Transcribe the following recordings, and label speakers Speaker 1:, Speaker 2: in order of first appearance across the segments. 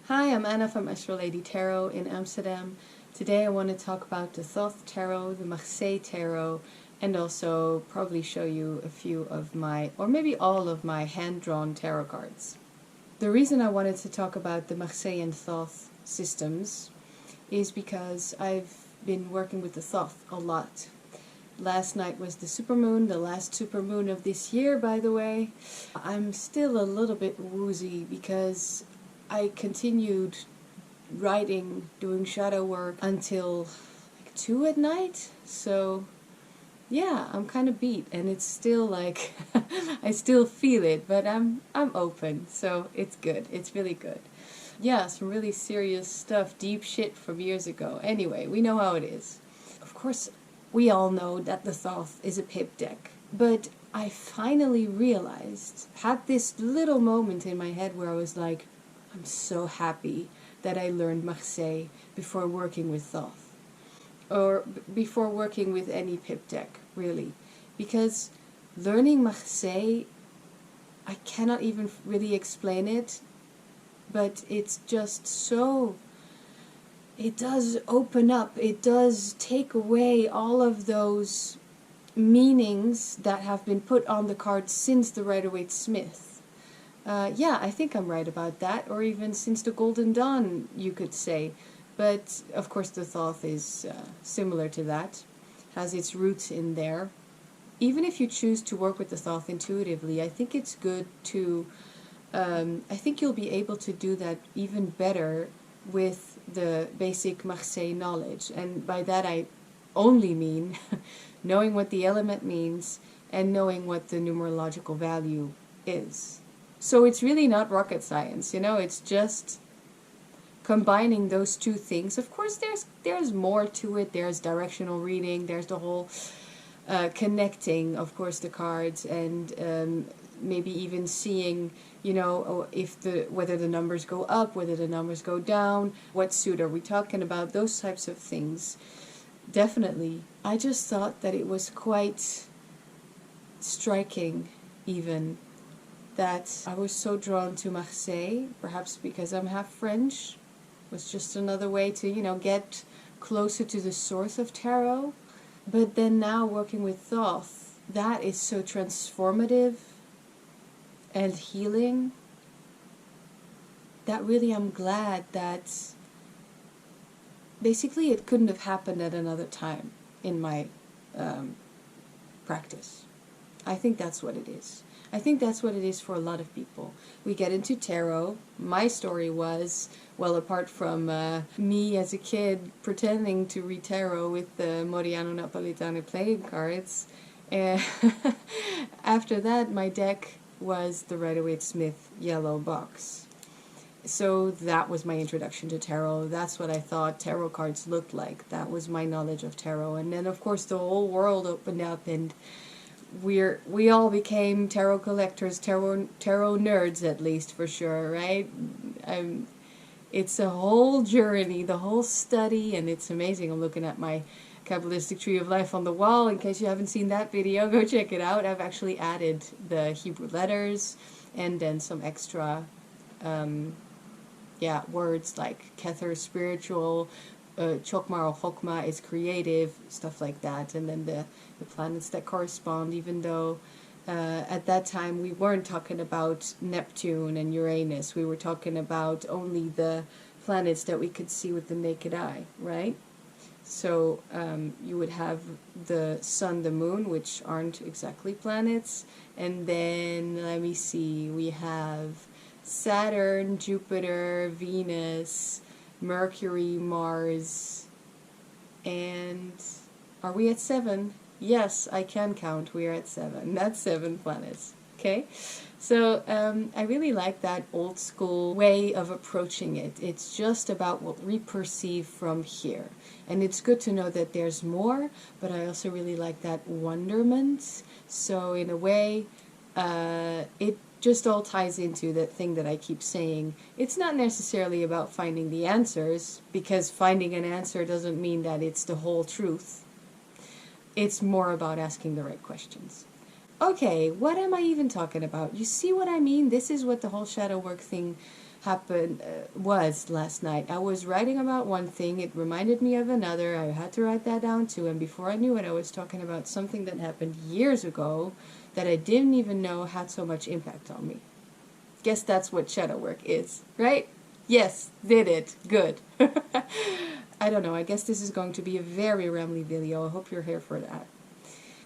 Speaker 1: Hi, I'm Anna from Astralladytarot in Amsterdam. Today I want to talk about the Thoth Tarot, the Marseille Tarot, and also probably show you a few of my, or maybe all of my hand-drawn tarot cards. The reason I wanted to talk about the Marseille and Thoth systems is because I've been working with the Thoth a lot. Last night was the Supermoon, the last Supermoon of this year, by the way. I'm still a little bit woozy because I continued writing, doing shadow work until like 2 at night. So yeah, I'm kind of beat, and it's still like I still feel it, but I'm open, so it's good. It's really good. Yeah, some really serious stuff, deep shit from years ago. Anyway, we know how it is. Of course, we all know that the Thoth is a pip deck, but I finally realized, had this little moment in my head where I was like, I'm so happy that I learned Marseille before working with Thoth, or before working with any pip deck, really, because learning Marseille, I cannot even really explain it, but it's just so, it does open up, it does take away all of those meanings that have been put on the cards since the Rider-Waite-Smith. Yeah, I think I'm right about that, or even since the Golden Dawn, you could say. But, of course, the Thoth is similar to that, has its roots in there. Even if you choose to work with the Thoth intuitively, I think it's good to, I think you'll be able to do that even better with the basic Marseille knowledge. And by that I only mean knowing what the element means and knowing what the numerological value is. So it's really not rocket science, you know, it's just combining those two things. Of course, there's more to it. There's directional reading, there's the whole connecting, of course, the cards, and maybe even seeing, you know, if whether the numbers go up, whether the numbers go down, what suit are we talking about, those types of things. Definitely. I just thought that it was quite striking, even, that I was so drawn to Marseille, perhaps because I'm half French. It was just another way to, you know, get closer to the source of tarot. But then now working with Thoth, that is so transformative and healing that really I'm glad that basically it couldn't have happened at another time in my practice. I think that's what it is. I think that's what it is for a lot of people. We get into tarot. My story was, well, apart from me as a kid pretending to read tarot with the Modiano Napolitano playing cards, after that my deck was the Rider-Waite-Smith yellow box. So that was my introduction to tarot. That's what I thought tarot cards looked like. That was my knowledge of tarot. And then of course the whole world opened up, and we all became tarot collectors, tarot nerds, at least, for sure, right? It's a whole journey, the whole study, and it's amazing. I'm looking at my Kabbalistic Tree of Life on the wall. In case you haven't seen that video, go check it out. I've actually added the Hebrew letters and then some extra words like Kether, spiritual, Chokmah or Chokmah is creative, stuff like that, and then the planets that correspond, even though at that time we weren't talking about Neptune and Uranus, we were talking about only the planets that we could see with the naked eye, right? So you would have the sun, the moon, which aren't exactly planets, and then, let me see, we have Saturn, Jupiter, Venus, Mercury, Mars, and are we at 7? Yes, I can count. We are at 7. That's 7 planets. Okay? So I really like that old school way of approaching it. It's just about what we perceive from here. And it's good to know that there's more, but I also really like that wonderment. So in a way, it just all ties into that thing that I keep saying. It's not necessarily about finding the answers, because finding an answer doesn't mean that it's the whole truth. It's more about asking the right questions. Okay, what am I even talking about? You see what I mean? This is what the whole shadow work thing was last night. I was writing about one thing, it reminded me of another, I had to write that down too, and before I knew it I was talking about something that happened years ago that I didn't even know had so much impact on me. Guess that's what shadow work is, right? Yes, did it. Good. I don't know, I guess this is going to be a very rambly video. I hope you're here for that.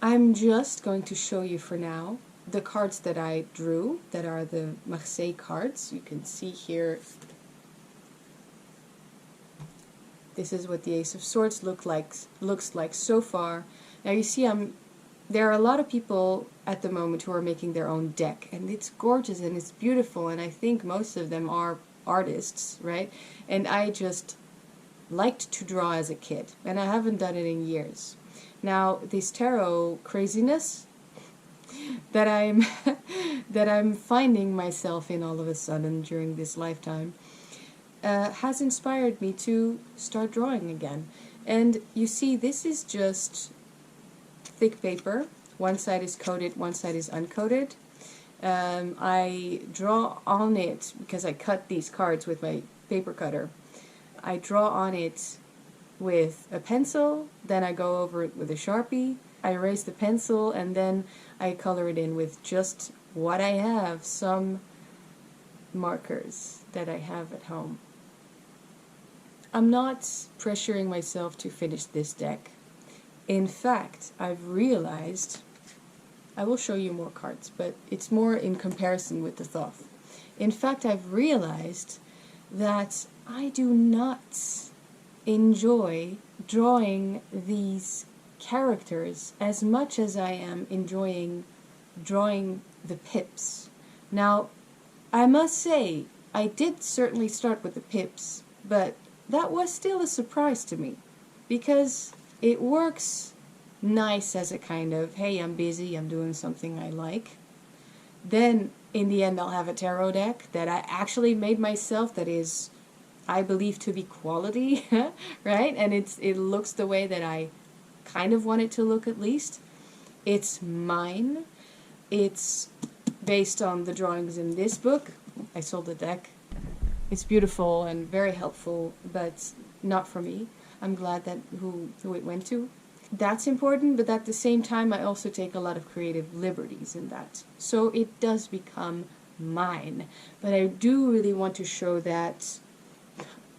Speaker 1: I'm just going to show you for now the cards that I drew, that are the Marseille cards. You can see here, this is what the Ace of Swords looks like so far. Now you see there are a lot of people at the moment who are making their own deck, and it's gorgeous and it's beautiful, and I think most of them are artists, right? And I just liked to draw as a kid, and I haven't done it in years. Now this tarot craziness that I'm finding myself in all of a sudden during this lifetime has inspired me to start drawing again. And you see, this is just thick paper. One side is coated, one side is uncoated. I draw on it because I cut these cards with my paper cutter. I draw on it with a pencil, then I go over it with a Sharpie, I erase the pencil, and then I color it in with just what I have, some markers that I have at home. I'm not pressuring myself to finish this deck. In fact, I've realized, I will show you more cards, but it's more in comparison with the Thoth. In fact, I've realized that I do not enjoy drawing these characters as much as I am enjoying drawing the pips. Now, I must say, I did certainly start with the pips, but that was still a surprise to me, because it works nice as a kind of, hey, I'm busy, I'm doing something I like. Then, in the end, I'll have a tarot deck that I actually made myself, that is, I believe to be quality, right? And it looks the way that I kind of want it to look, at least. It's mine. It's based on the drawings in this book. I sold the deck. It's beautiful and very helpful, but not for me. I'm glad that who it went to. That's important, but at the same time I also take a lot of creative liberties in that. So it does become mine. But I do really want to show that,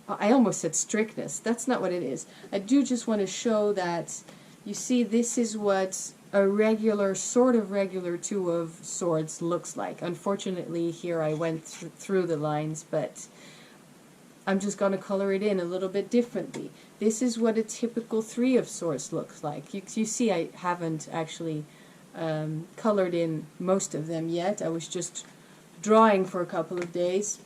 Speaker 1: I almost said strictness, that's not what it is. I do just want to show that, you see, this is what a regular, sort of regular Two of Swords looks like. Unfortunately, here I went through the lines, but I'm just going to color it in a little bit differently. This is what a typical Three of Swords looks like. You see, I haven't actually colored in most of them yet. I was just drawing for a couple of days.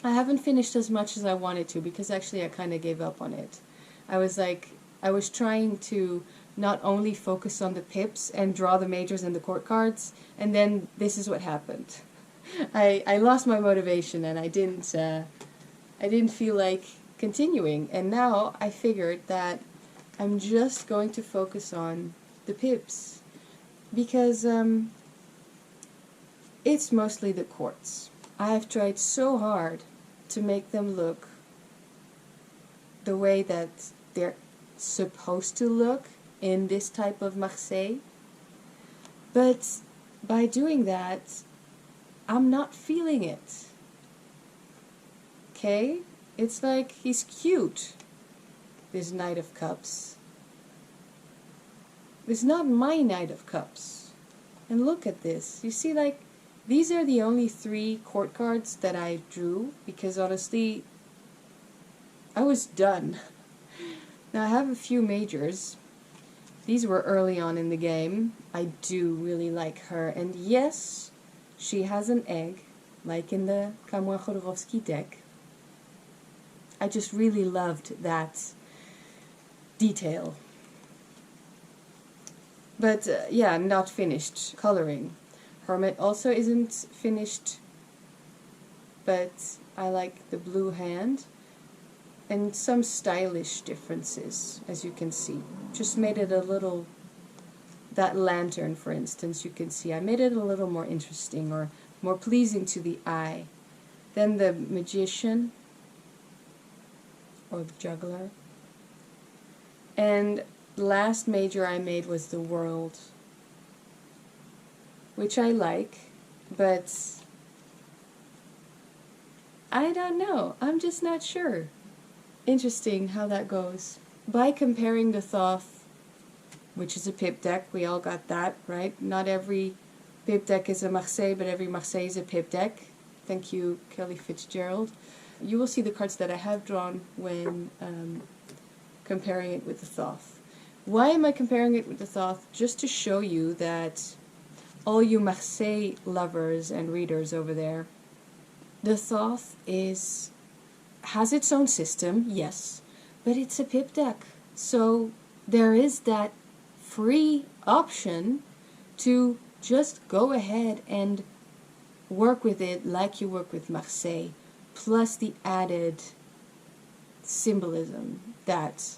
Speaker 1: I haven't finished as much as I wanted to, because actually I kind of gave up on it. I was trying to not only focus on the pips and draw the majors and the court cards, and then this is what happened. I lost my motivation, and I didn't feel like continuing, and now I figured that I'm just going to focus on the pips, because it's mostly the courts. I've tried so hard to make them look the way that they're supposed to look in this type of Marseille, but by doing that, I'm not feeling it. Okay? It's like, he's cute, this Knight of Cups. It's not my Knight of Cups. And look at this. You see, like, these are the only 3 court cards that I drew, because honestly, I was done. Now I have a few majors. These were early on in the game. I do really like her. And yes, she has an egg, like in the Kamwa Khodorovsky deck. I just really loved that detail. But yeah, I'm not finished coloring. Hermit also isn't finished, but I like the blue hand and some stylish differences, as you can see. Just made it a little, that lantern for instance, you can see I made it a little more interesting or more pleasing to the eye. then the Magician, or the Juggler, and the last major I made was the World, which I like, but I don't know, I'm just not sure. Interesting how that goes. By comparing the Thoth, which is a pip deck, we all got that, right? Not every pip deck is a Marseille, but every Marseille is a pip deck. Thank you, Kelly Fitzgerald. You will see the cards that I have drawn when comparing it with the Thoth. Why am I comparing it with the Thoth? Just to show you that all you Marseille lovers and readers over there, the Thoth has its own system, yes, but it's a pip deck. So there is that free option to just go ahead and work with it like you work with Marseille, plus the added symbolism that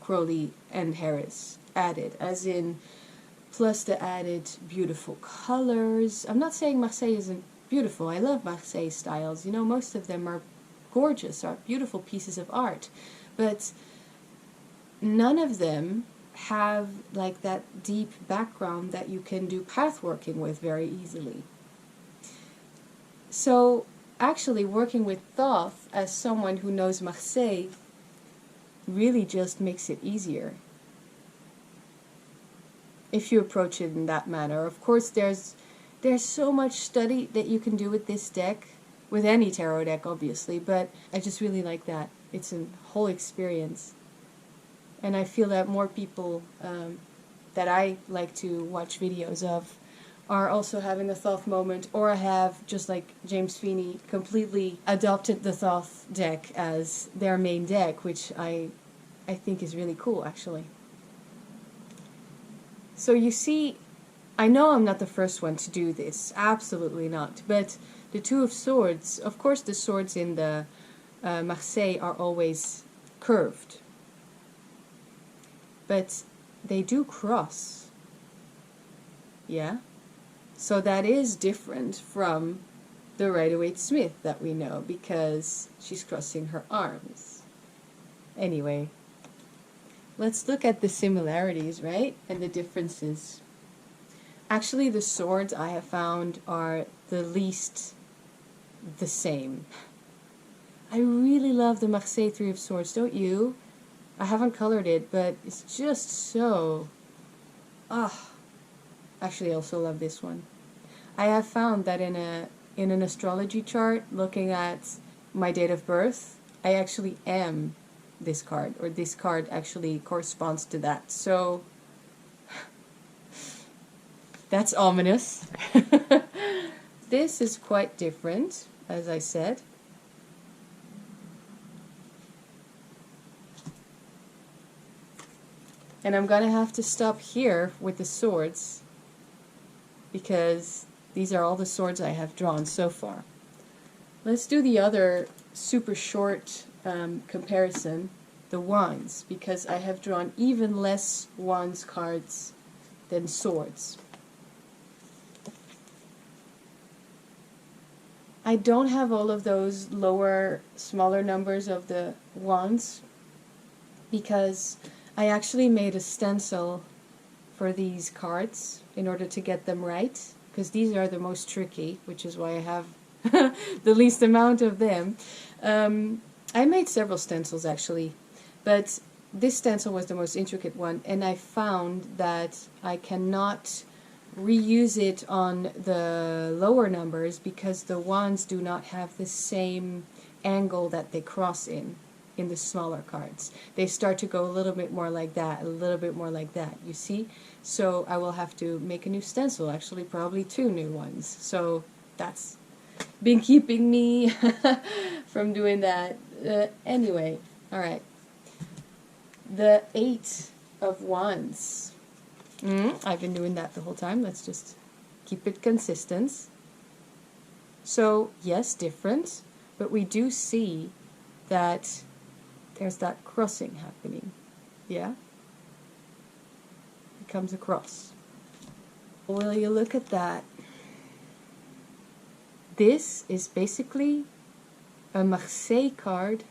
Speaker 1: Crowley and Harris added, as in plus the added beautiful colors. I'm not saying Marseille isn't beautiful. I love Marseille styles. You know, most of them are gorgeous, are beautiful pieces of art, but none of them have like that deep background that you can do path working with very easily. So actually working with Thoth as someone who knows Marseille really just makes it easier if you approach it in that manner. Of course, there's so much study that you can do with this deck, with any tarot deck obviously, but I just really like that. It's a whole experience. And I feel that more people that I like to watch videos of are also having the Thoth moment, or have, just like James Feeney, completely adopted the Thoth deck as their main deck, which I think is really cool, actually. So you see, I know I'm not the first one to do this, absolutely not, but the Two of Swords, of course the swords in the Marseille are always curved, but they do cross, yeah? So that is different from the Rider-Waite-Smith that we know, because she's crossing her arms. Anyway, let's look at the similarities, right? And the differences. Actually, the swords I have found are the least the same. I really love the Marseille Three of Swords, don't you? I haven't colored it, but it's just so... Actually, I also love this one. I have found that in an astrology chart, looking at my date of birth, I actually am this card, or this card actually corresponds to that. So that's ominous. This is quite different, as I said. And I'm gonna have to stop here with the swords, because these are all the swords I have drawn so far. Let's do the other super short comparison, the wands, because I have drawn even less wands cards than swords. I don't have all of those lower, smaller numbers of the wands, because I actually made a stencil for these cards in order to get them right, because these are the most tricky, which is why I have the least amount of them. I made several stencils actually, but this stencil was the most intricate one, and I found that I cannot reuse it on the lower numbers because the wands do not have the same angle that they cross in the smaller cards. They start to go a little bit more like that, a little bit more like that, you see? So I will have to make a new stencil, actually probably 2 new ones. So that's been keeping me from doing that. Anyway, alright. The 8 of Wands. I've been doing that the whole time. Let's just keep it consistent. So, yes, different, but we do see that there's that crossing happening. Yeah? It comes across. Will you look at that? This is basically a Marseille card,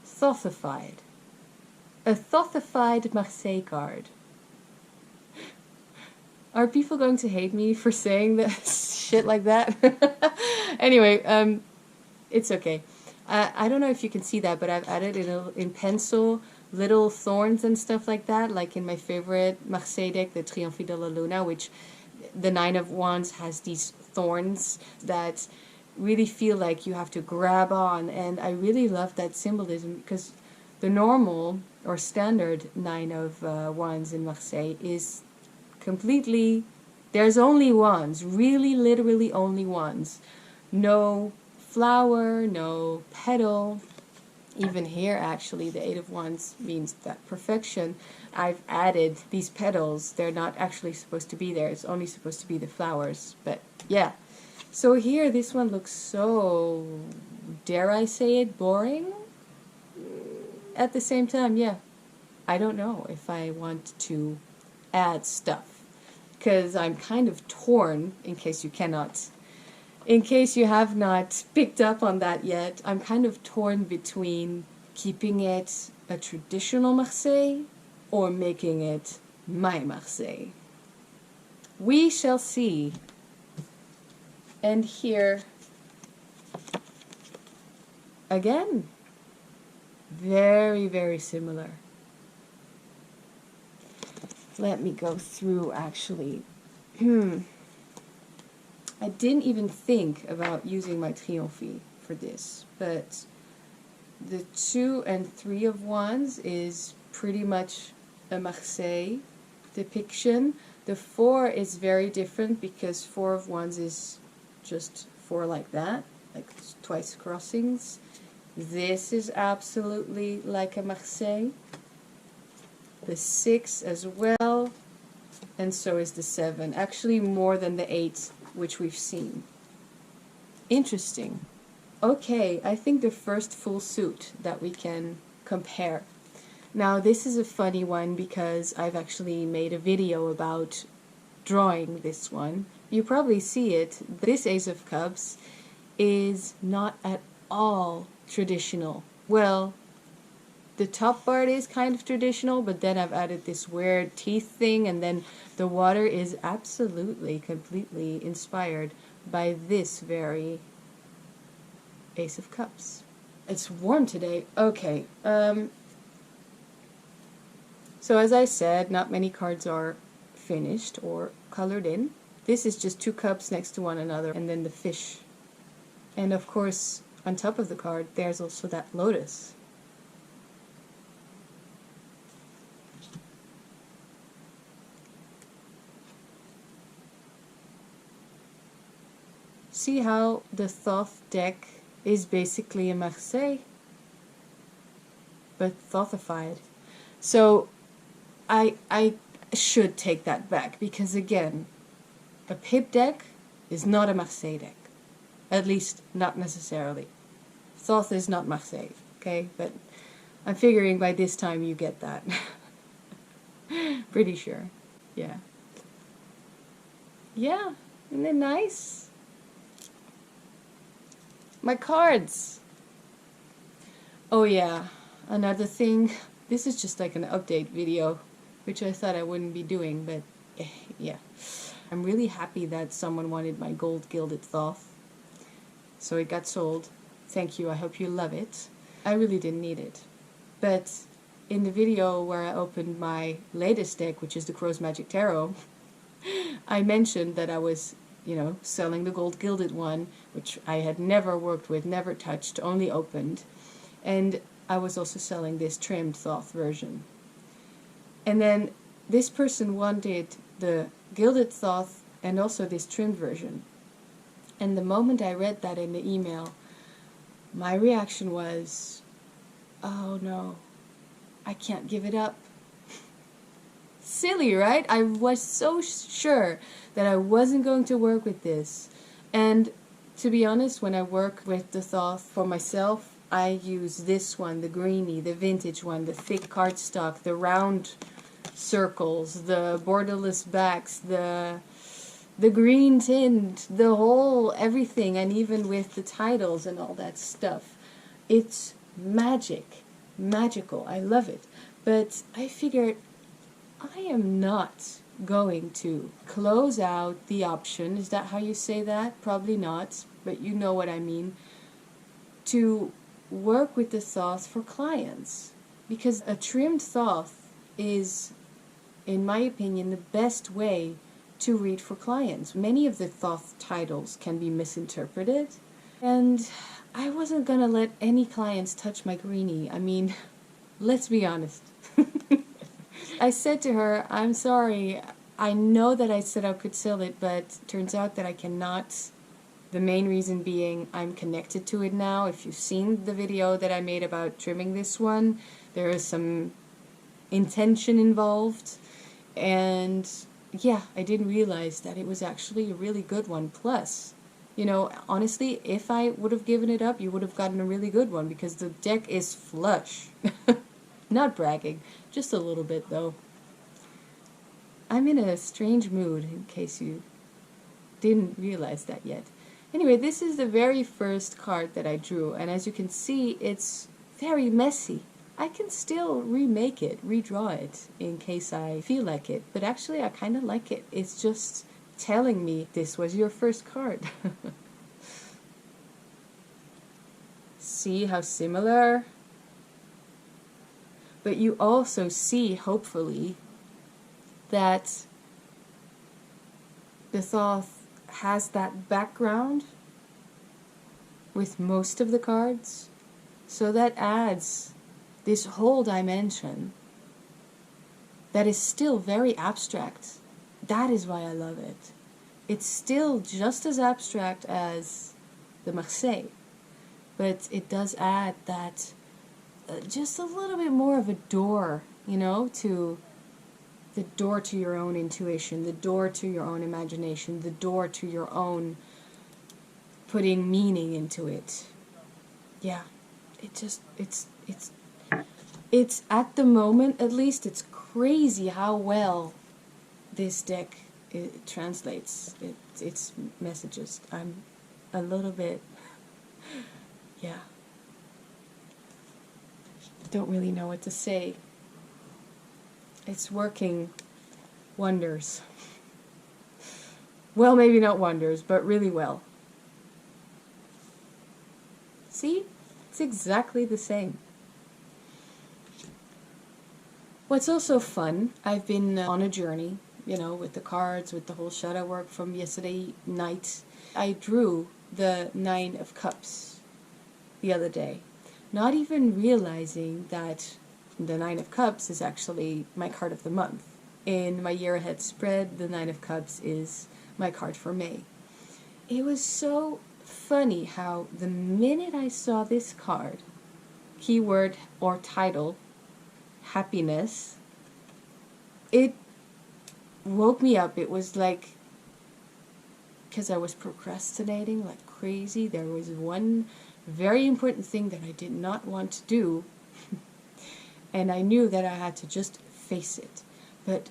Speaker 1: Thothified. A Thothified Marseille card. Are people going to hate me for saying that shit like that? Anyway, it's okay. I don't know if you can see that, but I've added in pencil little thorns and stuff like that, like in my favorite Marseille deck, the Triomphe de la Luna, which the Nine of Wands has these thorns that really feel like you have to grab on, and I really love that symbolism because the normal or standard Nine of Wands in Marseille is completely, there's only wands, really literally only wands. No flower, no petal. Even here actually the Eight of Wands means that perfection. I've added these petals. They're not actually supposed to be there. It's only supposed to be the flowers. But yeah. So here this one looks so, dare I say it, boring? At the same time, yeah. I don't know if I want to add stuff. Because I'm kind of torn, in case you have not picked up on that yet, I'm kind of torn between keeping it a traditional Marseille or making it my Marseille. We shall see. And here, again, very, very similar. Let me go through actually. I didn't even think about using my Triomphe for this, but the 2 and 3 of Wands is pretty much a Marseille depiction. The 4 is very different because 4 of Wands is just 4 like that, like twice crossings. This is absolutely like a Marseille. The 6 as well, and so is the 7. Actually more than the 8, which we've seen. Interesting. Okay, I think the first full suit that we can compare. Now this is a funny one because I've actually made a video about drawing this one. You probably see it. This Ace of Cups is not at all traditional. Well, the top part is kind of traditional, but then I've added this weird teeth thing, and then the water is absolutely, completely inspired by this very Ace of Cups. It's warm today. Okay, so as I said, not many cards are finished or colored in. This is just 2 cups next to one another, and then the fish. And of course, on top of the card, there's also that lotus. See how the Thoth deck is basically a Marseille, but Thothified. So I should take that back, because again, a Pip deck is not a Marseille deck. At least, not necessarily. Thoth is not Marseille, okay? But I'm figuring by this time you get that. Pretty sure. Yeah. Yeah, isn't it nice? My cards! Oh yeah, another thing. This is just like an update video, which I thought I wouldn't be doing, but yeah. I'm really happy that someone wanted my gold gilded Thoth. So it got sold. Thank you, I hope you love it. I really didn't need it. But in the video where I opened my latest deck, which is the Crow's Magic Tarot, I mentioned that I was, you know, selling the gold gilded one, which I had never worked with, never touched, only opened. And I was also selling this trimmed Thoth version. And then this person wanted the gilded Thoth and also this trimmed version. And the moment I read that in the email, my reaction was, oh no, I can't give it up. Silly, right? I was so sure that I wasn't going to work with this. And to be honest, when I work with the Thoth for myself, I use this one, the greeny, the vintage one, the thick cardstock, the round circles, the borderless backs, the the green tint, the whole everything, and even with the titles and all that stuff. It's magical. I love it. But I figured I am not going to close out the option. Is that how you say that? Probably not, but you know what I mean. To work with the Thoth for clients. Because a trimmed Thoth is, in my opinion, the best way to read for clients. Many of the Thoth titles can be misinterpreted, and I wasn't gonna let any clients touch my greenie. I mean, let's be honest. I said to her, I'm sorry, I know that I said I could sell it, but turns out that I cannot. The main reason being I'm connected to it now. If you've seen the video that I made about trimming this one, there is some intention involved, and yeah, I didn't realize that it was actually a really good one. Plus, you know, honestly, if I would have given it up, you would have gotten a really good one because the deck is flush. Not bragging, just a little bit though. I'm in a strange mood, in case you didn't realize that yet. Anyway, this is the very first card that I drew, and as you can see, it's very messy. I can still remake it, redraw it, in case I feel like it, but actually I kind of like it. It's just telling me this was your first card. See how similar? But you also see, hopefully, that the Thoth has that background with most of the cards, so that adds this whole dimension that is still very abstract. That is why I love it. It's still just as abstract as the Marseille, but it does add that just a little bit more of a door, you know, to the door to your own intuition, the door to your own imagination, the door to your own putting meaning into it. Yeah, it's at the moment, at least, it's crazy how well this deck translates its messages. I'm a little bit, yeah, don't really know what to say. It's working wonders. Well, maybe not wonders, but really well. See? It's exactly the same. What's also fun, I've been on a journey, you know, with the cards, with the whole shadow work from yesterday night. I drew the 9 of Cups the other day, not even realizing that the 9 of Cups is actually my card of the month. In my year ahead spread, the 9 of Cups is my card for May. It was so funny how the minute I saw this card, keyword or title, happiness, it woke me up. It was like, because I was procrastinating like crazy, there was one very important thing that I did not want to do, and I knew that I had to just face it. But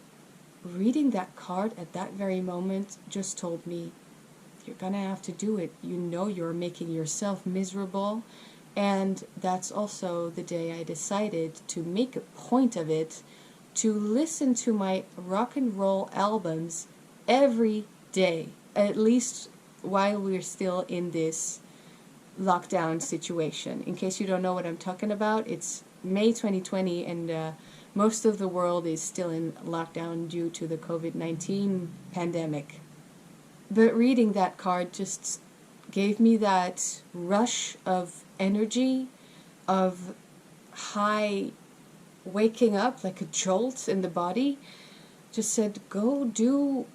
Speaker 1: reading that card at that very moment just told me, you're gonna have to do it. You know you're making yourself miserable. And that's also the day I decided to make a point of it to listen to my rock and roll albums every day, at least while we're still in this lockdown situation. In case you don't know what I'm talking about, it's May 2020, and most of the world is still in lockdown due to the COVID-19 pandemic. But reading that card just gave me that rush of energy, of high waking up, like a jolt in the body. Just said, go do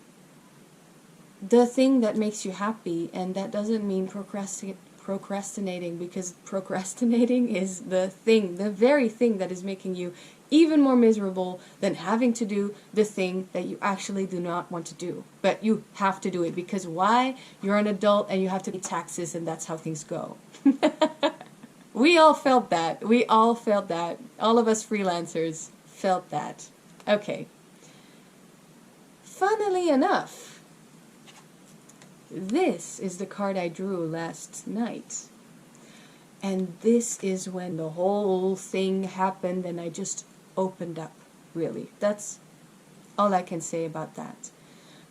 Speaker 1: the thing that makes you happy, and that doesn't mean procrastinating, because procrastinating is the thing, the very thing that is making you even more miserable than having to do the thing that you actually do not want to do. But you have to do it, because why? You're an adult and you have to pay taxes, and that's how things go. We all felt that. We all felt that. All of us freelancers felt that. Okay. Funnily enough, this is the card I drew last night. And this is when the whole thing happened and I just opened up, really. That's all I can say about that.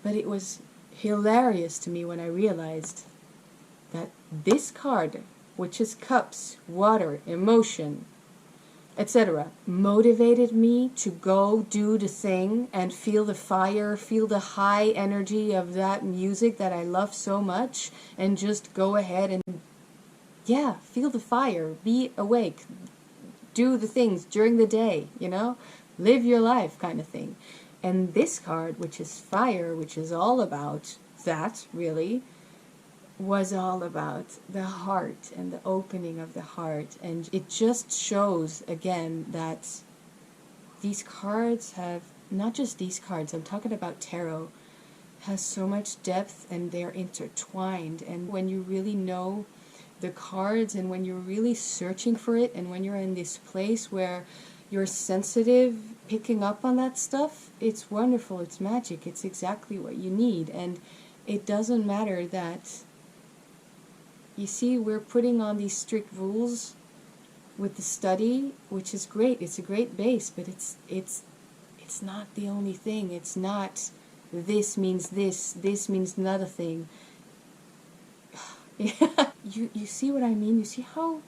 Speaker 1: But it was hilarious to me when I realized that this card, which is cups, water, emotion, etc., motivated me to go do the thing and feel the fire, feel the high energy of that music that I love so much, and just go ahead and, yeah, feel the fire, be awake, do the things during the day, you know, live your life kind of thing. And this card, which is fire, which is all about that, really, was all about the heart and the opening of the heart. And it just shows again that these cards have, not just these cards, I'm talking about tarot, has so much depth and they're intertwined. And when you really know the cards and when you're really searching for it and when you're in this place where you're sensitive, picking up on that stuff, it's wonderful, it's magic, it's exactly what you need. And it doesn't matter that, you see, we're putting on these strict rules with the study, which is great. It's a great base, but it's not the only thing. It's not this means this means another thing. Yeah. You see what I mean? You see how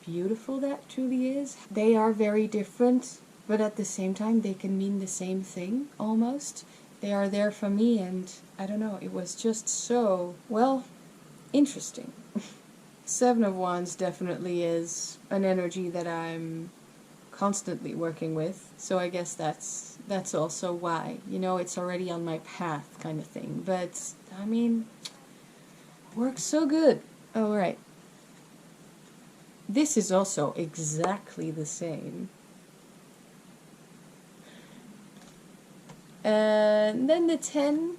Speaker 1: beautiful that truly is? They are very different, but at the same time they can mean the same thing almost. They are there for me, and I don't know, it was just so, well, interesting. Seven of Wands definitely is an energy that I'm constantly working with, so I guess that's also why, you know, it's already on my path kind of thing. But I mean, works so good. Oh, right. This is also exactly the same. And then the 10.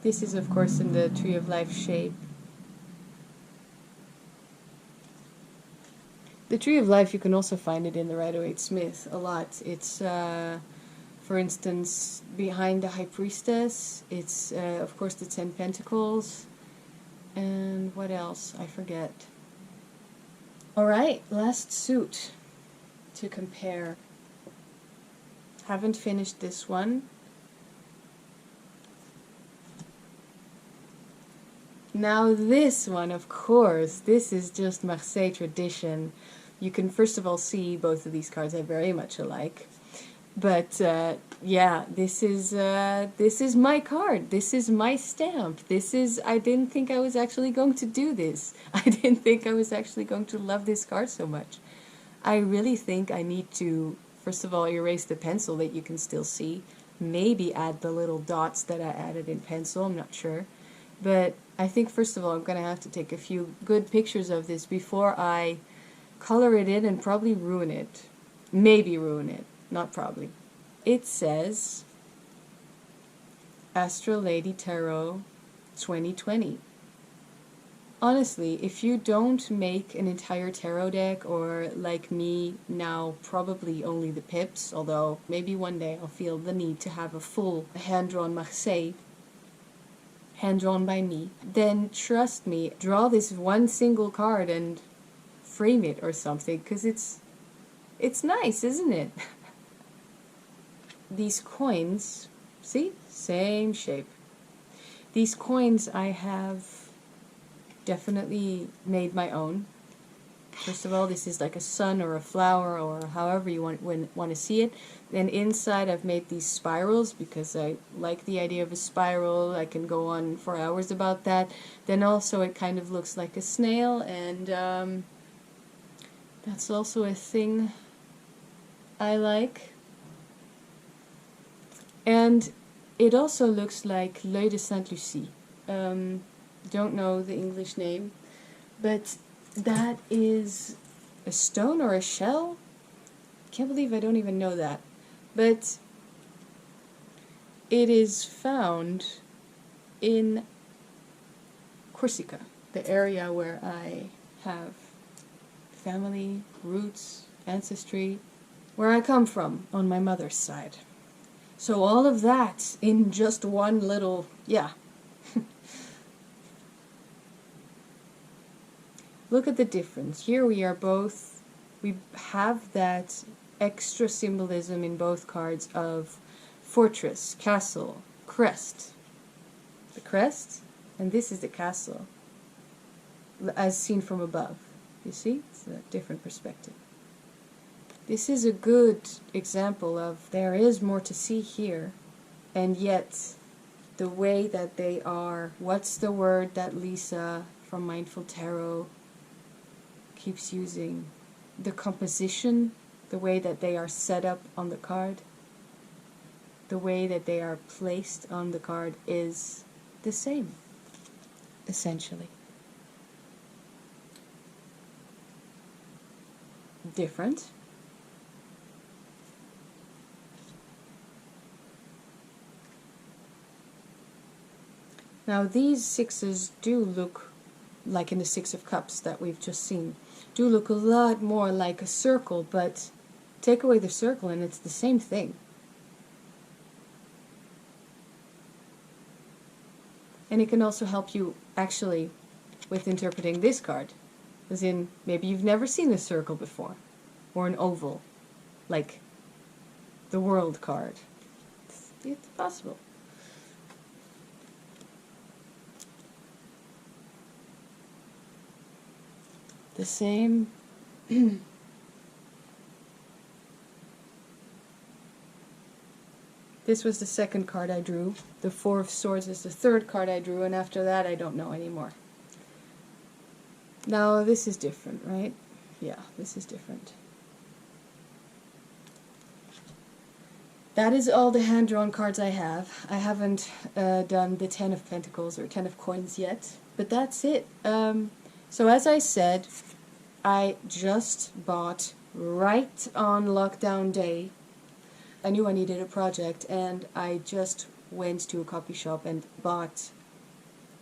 Speaker 1: This is, of course, in the Tree of Life shape. The Tree of Life, you can also find it in the Rider-Waite-Smith a lot. It's, for instance, behind the High Priestess. It's, of course, the 10 Pentacles. And what else? I forget. Alright, last suit to compare. Haven't finished this one. Now this one, of course, this is just Marseille tradition. You can first of all see both of these cards are very much alike. But yeah, this is my card. This is my stamp. I didn't think I was actually going to do this. I didn't think I was actually going to love this card so much. I really think I need to, first of all, erase the pencil that you can still see. Maybe add the little dots that I added in pencil, I'm not sure. But I think first of all I'm going to have to take a few good pictures of this before I color it in and probably ruin it. Maybe ruin it. Not probably. It says Astralladytarot 2020. Honestly, if you don't make an entire tarot deck, or like me now probably only the pips, although maybe one day I'll feel the need to have a full hand-drawn Marseille, hand-drawn by me, then trust me, draw this one single card and frame it or something, because it's nice, isn't it? These coins, see? Same shape. These coins I have definitely made my own. First of all, this is like a sun or a flower or however you want to see it. Then inside I've made these spirals because I like the idea of a spiral. I can go on for hours about that. Then also it kind of looks like a snail, and that's also a thing I like. And it also looks like L'Œil de Sainte Lucie. Don't know the English name, but that is a stone or a shell? Can't believe I don't even know that. But it is found in Corsica, the area where I have family, roots, ancestry, where I come from on my mother's side. So all of that in just one little, yeah. Look at the difference. Here we have that extra symbolism in both cards of fortress, castle, crest. The crest, and this is the castle, as seen from above. You see? It's a different perspective. This is a good example of there is more to see here, and yet the way that they are, what's the word that Lisa from Mindful Tarot keeps using? The composition, the way that they are set up on the card, the way that they are placed on the card is the same, essentially. Different. Now these sixes do look, like in the Six of Cups that we've just seen, do look a lot more like a circle, but take away the circle and it's the same thing. And it can also help you actually with interpreting this card, as in maybe you've never seen a circle before, or an oval, like the World card. It's possible. The same. This was the second card I drew. The Four of Swords is the third card I drew, and after that I don't know anymore. Now this is different, right? Yeah, this is different. That is all the hand-drawn cards I have. I haven't done the 10 of Pentacles or 10 of Coins yet, but that's it. So as I said, I just bought right on lockdown day. I knew I needed a project, and I just went to a copy shop and bought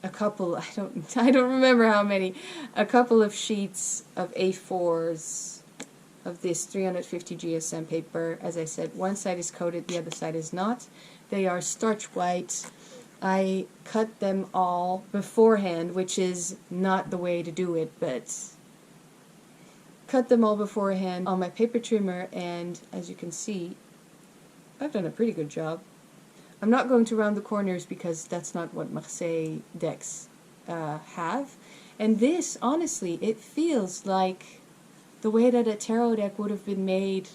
Speaker 1: a couple, I don't remember how many, a couple of sheets of A4s of this 350 GSM paper. As I said, one side is coated, the other side is not. They are starch white. I cut them all beforehand, which is not the way to do it, but cut them all beforehand on my paper trimmer, and as you can see, I've done a pretty good job. I'm not going to round the corners because that's not what Marseille decks have. And this, honestly, it feels like the way that a tarot deck would have been made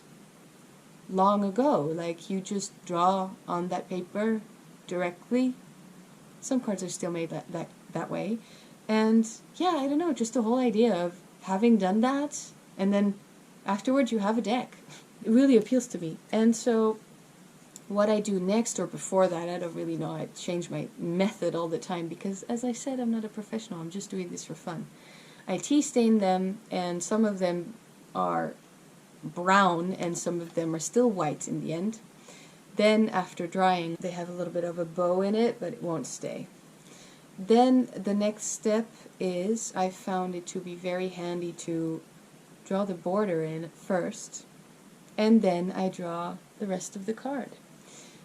Speaker 1: long ago. Like you just draw on that paper directly. Some cards are still made that way. And yeah, I don't know, just the whole idea of having done that and then afterwards you have a deck. It really appeals to me. And so what I do next or before that, I don't really know. I change my method all the time because, as I said, I'm not a professional. I'm just doing this for fun. I tea stain them, and some of them are brown and some of them are still white in the end. Then after drying, they have a little bit of a bow in it, but it won't stay. Then the next step is, I found it to be very handy to draw the border in first, and then I draw the rest of the card.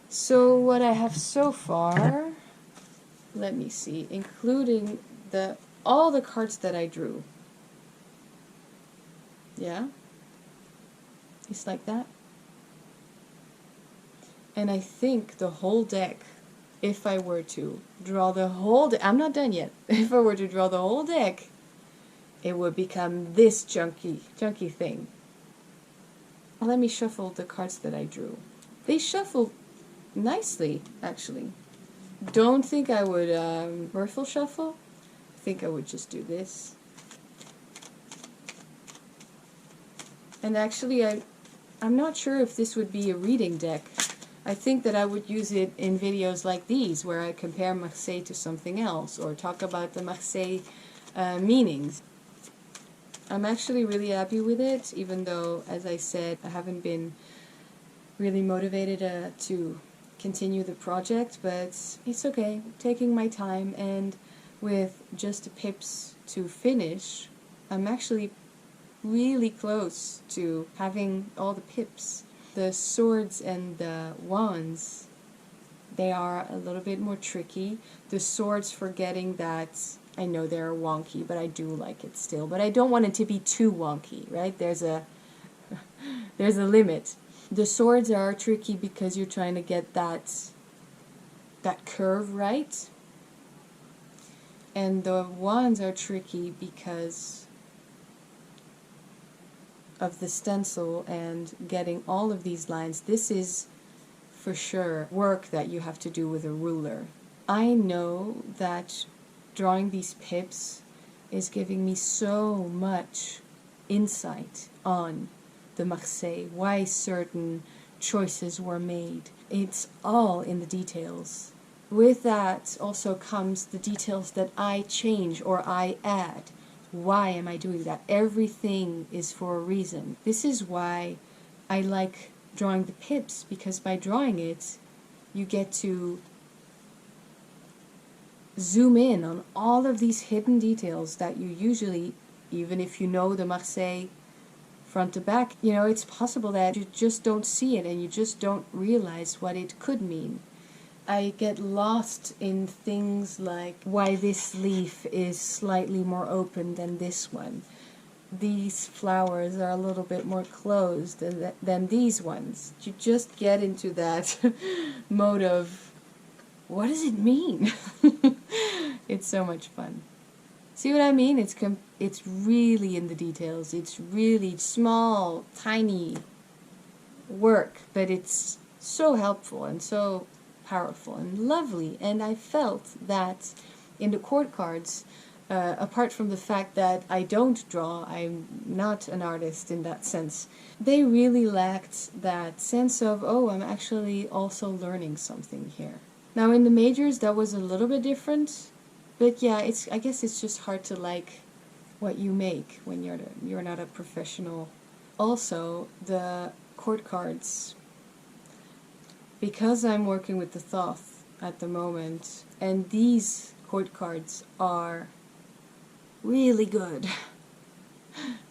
Speaker 1: So what I have so far, let me see, including all the cards that I drew. Yeah? It's like that. And I think the whole deck, if I were to draw the whole deck, I'm not done yet. If I were to draw the whole deck, it would become this junky thing. Let me shuffle the cards that I drew. They shuffle nicely, actually. Don't think I would Merfolk shuffle. I think I would just do this. And actually, I'm not sure if this would be a reading deck. I think that I would use it in videos like these, where I compare Marseille to something else, or talk about the Marseille meanings. I'm actually really happy with it, even though, as I said, I haven't been really motivated to continue the project, but it's okay. I'm taking my time, and with just the pips to finish, I'm actually really close to having all the pips. The swords and the wands, they are a little bit more tricky. The swords, forgetting that, I know they're wonky, but I do like it still. But I don't want it to be too wonky, right? There's a limit. The swords are tricky because you're trying to get that curve right. And the wands are tricky because of the stencil and getting all of these lines. This is for sure work that you have to do with a ruler. I know that drawing these pips is giving me so much insight on the Marseille, why certain choices were made. It's all in the details. With that also comes the details that I change or I add. Why am I doing that? Everything is for a reason. This is why I like drawing the pips, because by drawing it, you get to zoom in on all of these hidden details that you usually, even if you know the Marseille front to back, you know, it's possible that you just don't see it and you just don't realize what it could mean. I get lost in things like why this leaf is slightly more open than this one. These flowers are a little bit more closed than these ones. You just get into that mode of, what does it mean? It's so much fun. See what I mean? It's really in the details. It's really small, tiny work, but it's so helpful and so powerful and lovely. And I felt that in the court cards, apart from the fact that I don't draw, I'm not an artist in that sense, they really lacked that sense of, oh, I'm actually also learning something here. Now in the majors that was a little bit different, but yeah, I guess it's just hard to like what you make when you're not a professional. Also, the court cards, because I'm working with the Thoth at the moment, and these court cards are really good,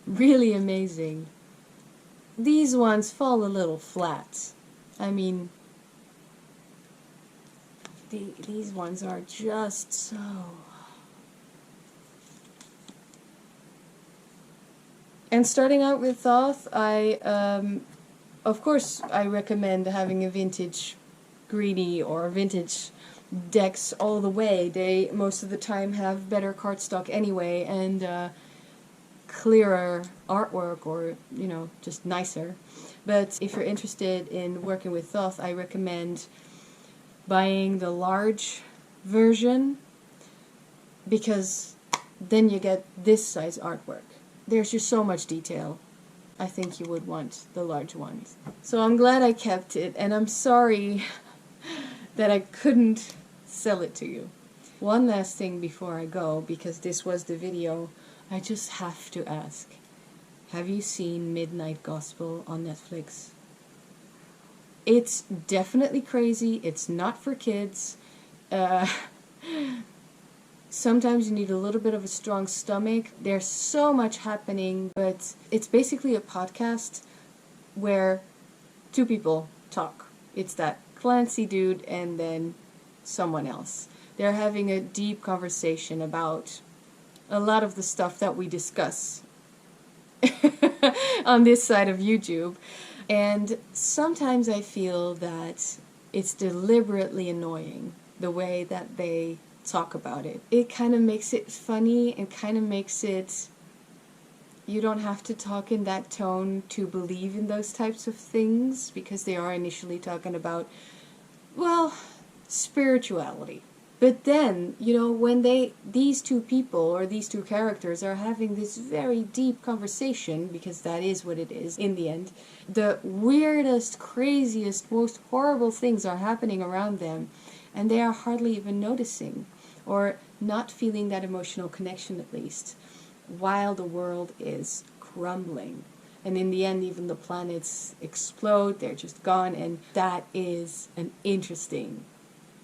Speaker 1: really amazing. These ones fall a little flat. I mean, these ones are just so... And starting out with Thoth, of course, I recommend having a vintage greenie or vintage decks all the way. They most of the time have better cardstock anyway and clearer artwork, or, you know, just nicer. But if you're interested in working with Thoth, I recommend buying the large version, because then you get this size artwork. There's just so much detail. I think you would want the large ones. So I'm glad I kept it, and I'm sorry that I couldn't sell it to you. One last thing before I go, because this was the video, I just have to ask. Have you seen Midnight Gospel on Netflix? It's definitely crazy. It's not for kids. Sometimes you need a little bit of a strong stomach. There's so much happening, but it's basically a podcast where two people talk. It's that Clancy dude and then someone else. They're having a deep conversation about a lot of the stuff that we discuss on this side of YouTube. And sometimes I feel that it's deliberately annoying the way that they talk about it. It kind of makes it funny and kind of makes it, you don't have to talk in that tone to believe in those types of things, because they are initially talking about, well, spirituality. But then, you know, when these two people or these two characters are having this very deep conversation, because that is what it is in the end, the weirdest, craziest, most horrible things are happening around them, and they are hardly even noticing, or not feeling that emotional connection at least, while the world is crumbling. And in the end, even the planets explode, they're just gone, and that is an interesting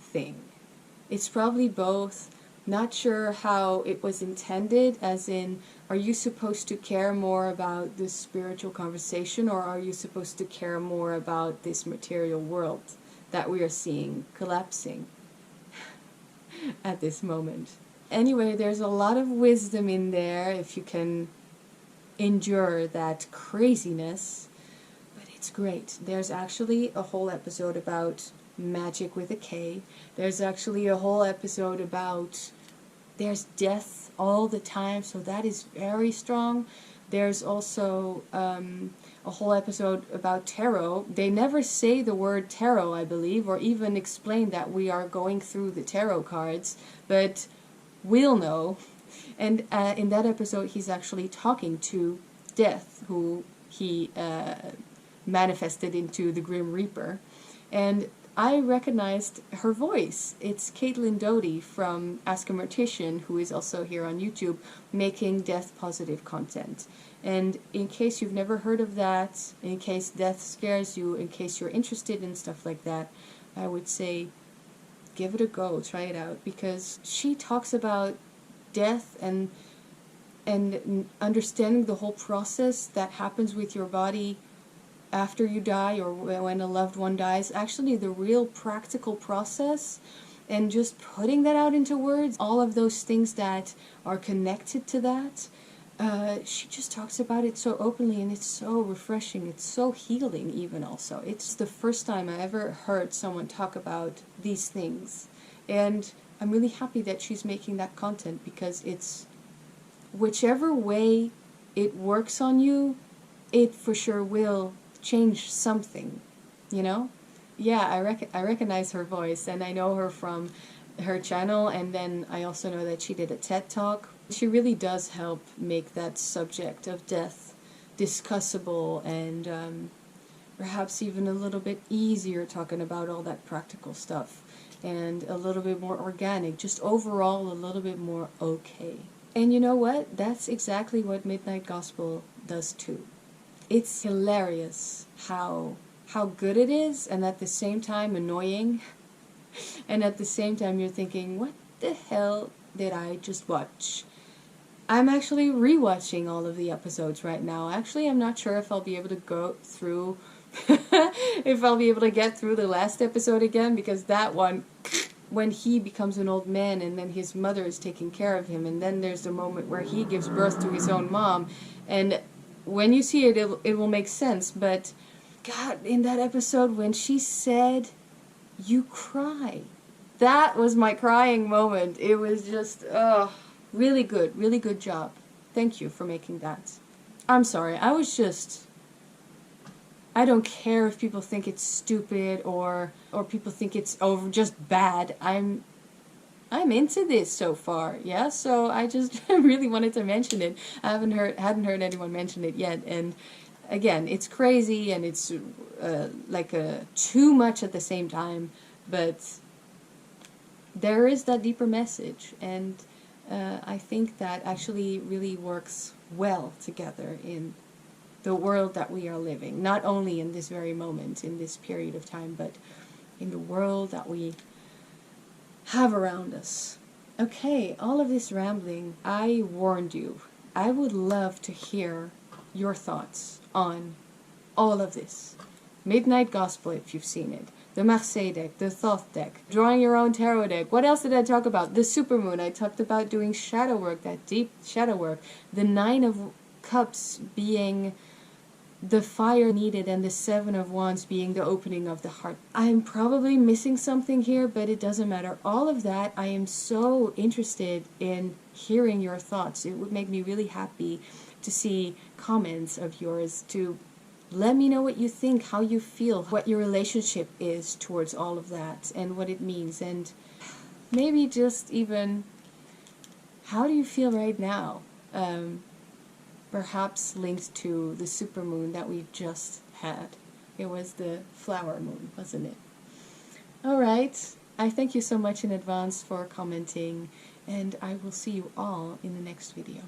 Speaker 1: thing. It's probably both Not sure how it was intended, as in, are you supposed to care more about this spiritual conversation, or are you supposed to care more about this material world that we are seeing collapsing at this moment? Anyway, there's a lot of wisdom in there if you can endure that craziness, but it's great. There's actually a whole episode about magic with a K. There's actually a whole episode about there's death all the time, so that is very strong. There's also a whole episode about tarot. They never say the word tarot, I believe, or even explain that we are going through the tarot cards, but we'll know. And in that episode, he's actually talking to Death, who he manifested into the Grim Reaper. And I recognized her voice. It's Caitlin Doty from Ask a Mortician, who is also here on YouTube, making death-positive content. And in case you've never heard of that, in case death scares you, in case you're interested in stuff like that, I would say give it a go, try it out, because she talks about death and understanding the whole process that happens with your body after you die, or when a loved one dies, actually the real practical process, and just putting that out into words, all of those things that are connected to that. She just talks about it so openly, and it's so refreshing, it's so healing even also. It's the first time I ever heard someone talk about these things, and I'm really happy that she's making that content, because it's, whichever way it works on you, it for sure will change something, you know? Yeah, I recognize her voice, and I know her from her channel, and then I also know that she did a TED Talk. She really does help make that subject of death discussable, and perhaps even a little bit easier, talking about all that practical stuff, and a little bit more organic, just overall a little bit more okay. And you know what? That's exactly what Midnight Gospel does too. It's hilarious how good it is, and at the same time annoying, and at the same time you're thinking, what the hell did I just watch? I'm actually rewatching all of the episodes right now. Actually, I'm not sure if I'll be able to go through if I'll be able to get through the last episode again, because that one, when he becomes an old man and then his mother is taking care of him, and then there's the moment where he gives birth to his own mom, and when you see it, it will make sense. But God, in that episode when she said, "You cry," that was my crying moment. It was just, really good job. Thank you for making that. I'm sorry, I don't care if people think it's stupid or people think it's just bad. I'm into this so far, yeah. So I just really wanted to mention it. I hadn't heard anyone mention it yet, and again, it's crazy and it's too much at the same time, but there is that deeper message, and I think that actually really works well together in the world that we are living, not only in this very moment, in this period of time, but in the world that we have around us. Okay, all of this rambling, I warned you. I would love to hear your thoughts on all of this. Midnight Gospel, if you've seen it. The Marseille deck, the Thoth deck, drawing your own tarot deck. What else did I talk about? The Supermoon. I talked about doing shadow work, that deep shadow work. The Nine of Cups being the fire needed, and the Seven of Wands being the opening of the heart. I'm probably missing something here, but it doesn't matter. All of that, I am so interested in hearing your thoughts. It would make me really happy to see comments of yours, to let me know what you think, how you feel, what your relationship is towards all of that, and what it means, and maybe just even, how do you feel right now? Perhaps linked to the supermoon that we just had. It was the flower moon, wasn't it? Alright, I thank you so much in advance for commenting, and I will see you all in the next video.